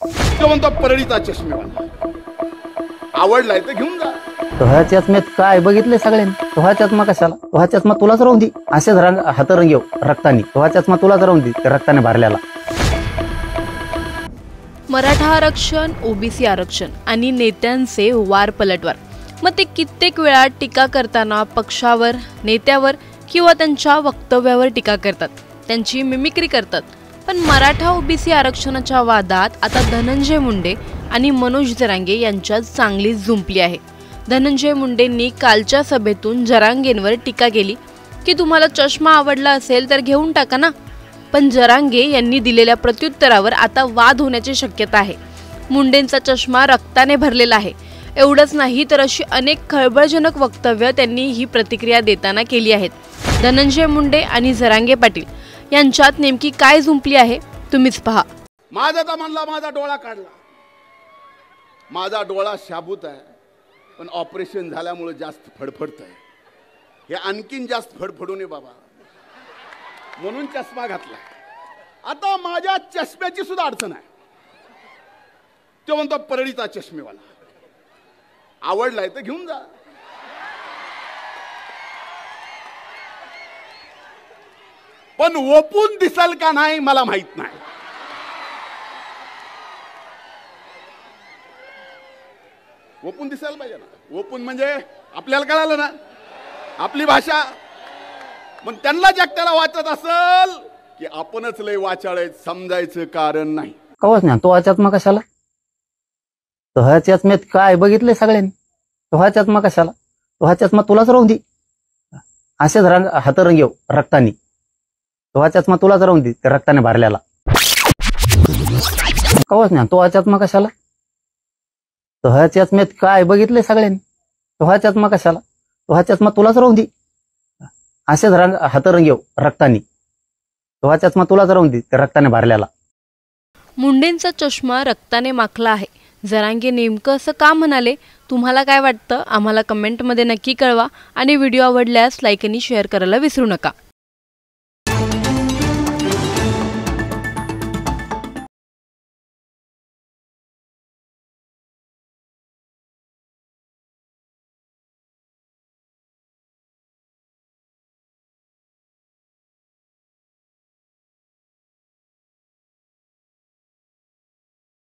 तो म्हणतो परळीचा चष्मेवाला आवडलाय तर घेऊन जा. तुझ्या चष्म्यात काय बघितले सगळ्यांनी? तुझा चष्मा कशाला? तुझा चष्मा तुलाच राहून दे. असेच हातरंग येऊ रक्तानी. तुझा चष्मा तुलाच राहून दे, रक्ताने भरलेला. मराठा आरक्षण, ओबीसी आरक्षण आणि नेत्यांचे वार पलटवार. मग ते कित्येक वेळा टीका करताना पक्षावर, नेत्यावर किंवा त्यांच्या वक्तव्यावर टीका करतात, त्यांची मिमिक्री करतात. पण मराठा ओबीसी आरक्षणाच्या वादात आता धनंजय मुंडे आणि मनोज जरांगे यांच्यात चांगली जुंपली आहे. धनंजय मुंडेंनी कालच्या सभेतून जरांगेंवर टीका केली की तुम्हाला चष्मा आवडला असेल तर घेऊन टाका ना. पण जरांगे यांनी दिलेल्या प्रत्युत्तरावर आता वाद होण्याची शक्यता आहे. मुंडेंचा चष्मा रक्ताने भरलेला आहे. एवढंच नाही तर अशी अनेक खळबळजनक वक्तव्य त्यांनी ही प्रतिक्रिया देताना केली आहेत. धनंजय मुंडे आणि जरांगे पाटील यांच्यात नेमकी काय जुंपली आहे तुम्हीच पहा. माझा तर म्हणला माझा डोळा काढला. माझा डोळा शाबूत आहे, पण ऑपरेशन झाल्यामुळे जास्त फडफडत आहे. हे आणखीन जास्त फडफडू नये बाबा, म्हणून चष्मा घातला. आता माझ्या चष्म्याची सुद्धा अडचण आहे. तो म्हणतो परळीचा चष्मेवाला आवडलाय तर घेऊन जा. पण ओपून दिसल का नाही मला माहित नाही. ओपून दिसायला पाहिजे ना. ओपून म्हणजे आपल्याला कळालं ना आपली भाषा. पण त्यांना जगत्याला वाचत असल की आपणच लय वाचाळे, समजायचं कारण नाही. कवच ना तो चष्मा कशाला? तुझ्या चष्म्यात काय बघितले सगळ्यांनी? तुझा चष्मा कशाला? तुझा चष्मा तुलाच राहून दे. असेच हातरंग येऊ रक्तानी. तुझा चष्मा तुलाच राहून दे, रक्ताने भरलेला. कवच ना तो चष्मा कशाला? तुझ्या चष्म्यात काय बघितले सगळ्यांनी? तुझा चष्मा कशाला? तुझा चष्मा तुलाच राहून दे. असेच हातरंग येऊ रक्तानी. तुझा चष्मा तुलाच राहून दे, रक्ताने भरलेला. मुंडेंचा चष्मा रक्ताने माखला आहे. जरांगे नेमकं असं का म्हणाले? तुम्हाला काय वाटतं? आम्हाला कमेंटमध्ये नक्की कळवा आणि व्हिडिओ आवडल्यास लाईक आणि शेअर करायला विसरू नका.